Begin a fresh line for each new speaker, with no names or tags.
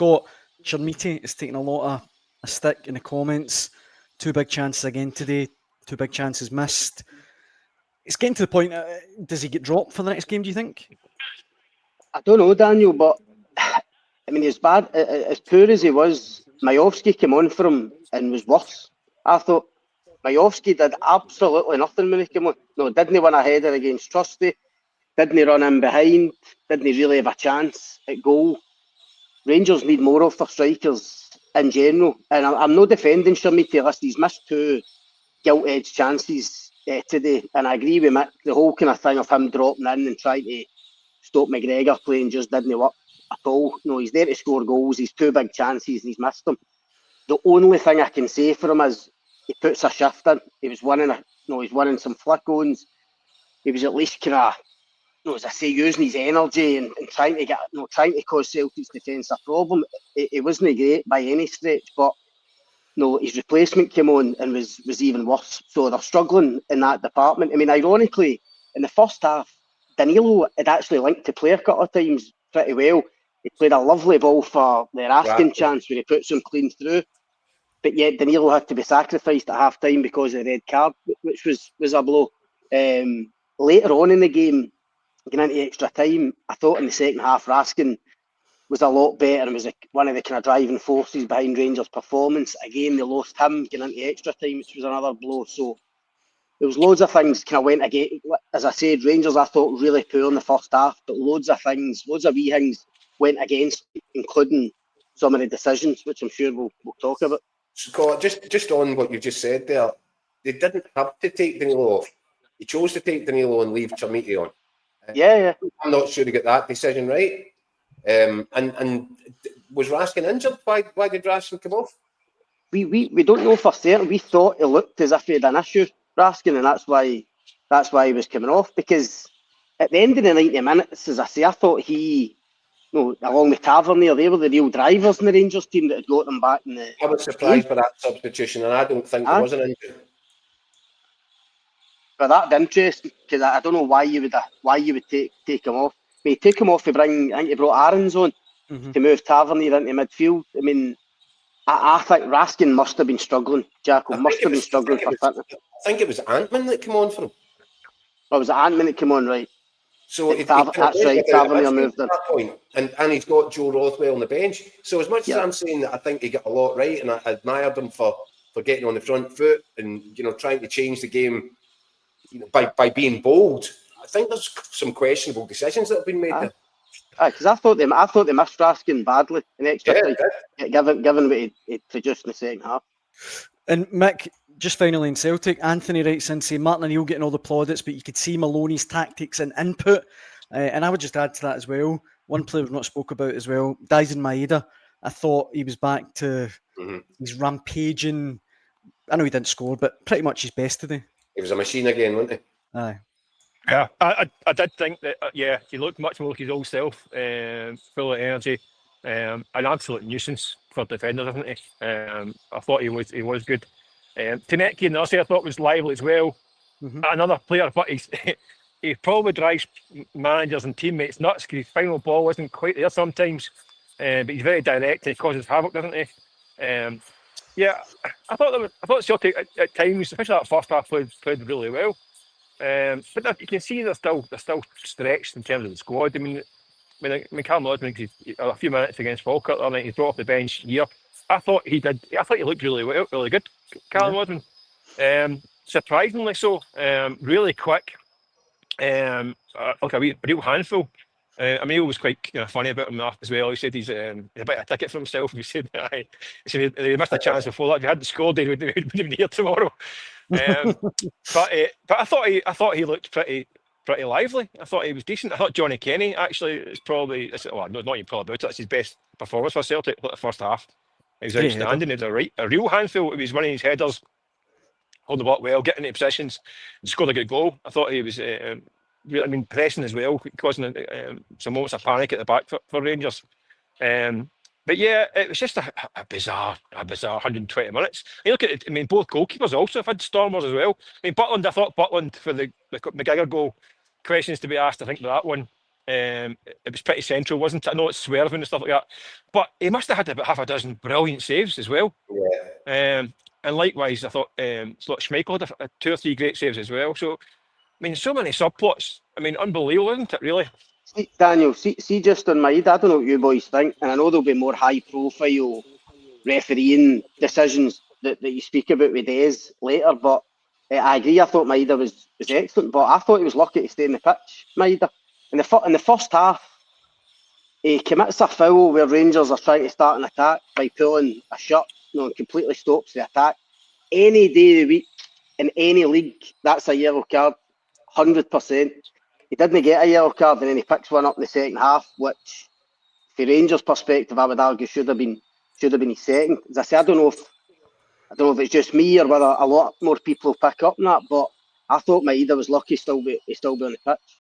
got Chermiti is taking a lot of a stick in the comments. 2 big chances again today. 2 big chances missed. It's getting to the point. Does he get dropped for the next game? Do you think?
I don't know, Daniel, but I mean, as bad as poor as he was, Miovski came on for him and was worse. I thought Miovski did absolutely nothing when he came on. No, didn't he win a header against Trusty? Didn't he run in behind? Didn't he really have a chance at goal? Rangers need more of their strikers in general. And I'm not defending Chermiti. Listen, he's missed 2 gilt-edged chances today. And I agree with Mick, the whole kind of thing of him dropping in and trying to stop McGregor playing just didn't work at all. No, he's there to score goals. He's 2 big chances and he's missed them. The only thing I can say for him is he puts a shift in. He's winning some flick-ons. He was at least kind of, as I say, using his energy and trying to cause Celtic's defence a problem. It wasn't great by any stretch, but his replacement came on and was even worse. So they're struggling in that department. I mean, ironically, in the first half, Danilo had actually linked to play a couple of times pretty well. He played a lovely ball for the Raskin chance where he puts him clean through. But yet Danilo had to be sacrificed at half time because of the red card, which was a blow. Later on in the game, getting into extra time, I thought in the second half Raskin was a lot better and was one of the kind of driving forces behind Rangers' performance. Again, they lost him getting into extra time, which was another blow. So there was loads of things kind of went against. As I said, Rangers I thought really poor in the first half, but loads of wee things went against, including some of the decisions, which I'm sure we'll talk about.
Scott, just on what you just said there, they didn't have to take Danilo off. He chose to take Danilo and leave Chermiti on.
Yeah.
I'm not sure he got that decision right. And was Raskin injured? Why did Raskin come off?
We don't know for certain. We thought it looked as if he had an issue, Raskin, and that's why he was coming off. Because at the end of the 90 minutes, as I say, I thought he, along with Tavernier, they were the real drivers in the Rangers team that had got them back in the.
I was surprised by that substitution, and I don't think there was an injury.
But that'd interest because I don't know why you would take him off. I mean, take him off to bring. I think he brought Aarons on to move Tavernier into midfield. I mean, I think Raskin must have been struggling. Jacko must have been struggling for fitness.
I think it was Antman that came on for him.
Oh, it was Antman that came on, right?
So
that's right. Tavernier moved
at that point, and he's got Joe Rothwell on the bench. So as much as I'm saying that I think he got a lot right, and I admired him for getting on the front foot and trying to change the game. By being bold, I think there's some questionable decisions that have been made there.
Because I thought they missed Raskin badly in extra time, given what he produced in the second half.
And Mick, just finally in Celtic, Anthony writes in saying Martin O'Neill getting all the plaudits, but you could see Maloney's tactics and input. And I would just add to that as well. One player we've not spoke about as well, Daisen Maeda. I thought he was back to his rampaging. I know he didn't score, but pretty much his best today.
He was a machine again, wasn't he?
Aye.
Yeah, I did think that. He looked much more like his old self, full of energy, an absolute nuisance for defenders, isn't he? I thought he was good. Tenecki and Nurse I thought was lively as well. Another player, but he probably drives managers and teammates nuts because his final ball wasn't quite there sometimes. But he's very direct and he causes havoc, doesn't he? I thought Celtic at times, especially that first half, played really well. But you can see they're still stretched in terms of the squad. I mean, Callum Osmond, a few minutes against Falkirk the other night, he's brought off the bench here. I thought he looked really well, really good, Callum Osmond. Surprisingly so, really quick. Like a real handful. Emil was quite funny about him as well. He said he's a bit of a ticket for himself. He said he missed a chance before that. If he hadn't scored, he would have been here tomorrow. But I thought he looked pretty lively. I thought he was decent. I thought Johnny Kenny actually is probably not even probably about it. That's his best performance for Celtic the first half. He was outstanding. He had a real handful. He was winning his headers, holding the ball well, getting into possessions, and scored a good goal. I thought he was. Pressing as well, causing some moments of panic at the back for Rangers. But yeah, it was just a bizarre 120 minutes. You look at it, both goalkeepers also have had stormers as well. I thought Butland for the McGregor goal, questions to be asked, I think, with that one. It was pretty central, wasn't it? I know it's swerving and stuff like that, but he must have had about half a dozen brilliant saves as well.
Yeah.
And likewise, I thought Schmeichel had 2 or 3 great saves as well. So, I mean, so many subplots. I mean, unbelievable, isn't it, really?
Daniel, see just on my, I don't know what you boys think, and I know there'll be more high-profile refereeing decisions that you speak about with Dez later, but I agree. I thought Maida was excellent, but I thought he was lucky to stay in the pitch. Maida in the first half, he commits a foul where Rangers are trying to start an attack by pulling a shirt, and completely stops the attack. Any day of the week in any league, that's a yellow card, 100%. He didn't get a yellow card, and then he picks one up in the second half, which, from Rangers' perspective, I would argue should have been his second. As I say, I don't know if it's just me or whether a lot more people pick up on that, but I thought Maida was lucky still be on the pitch.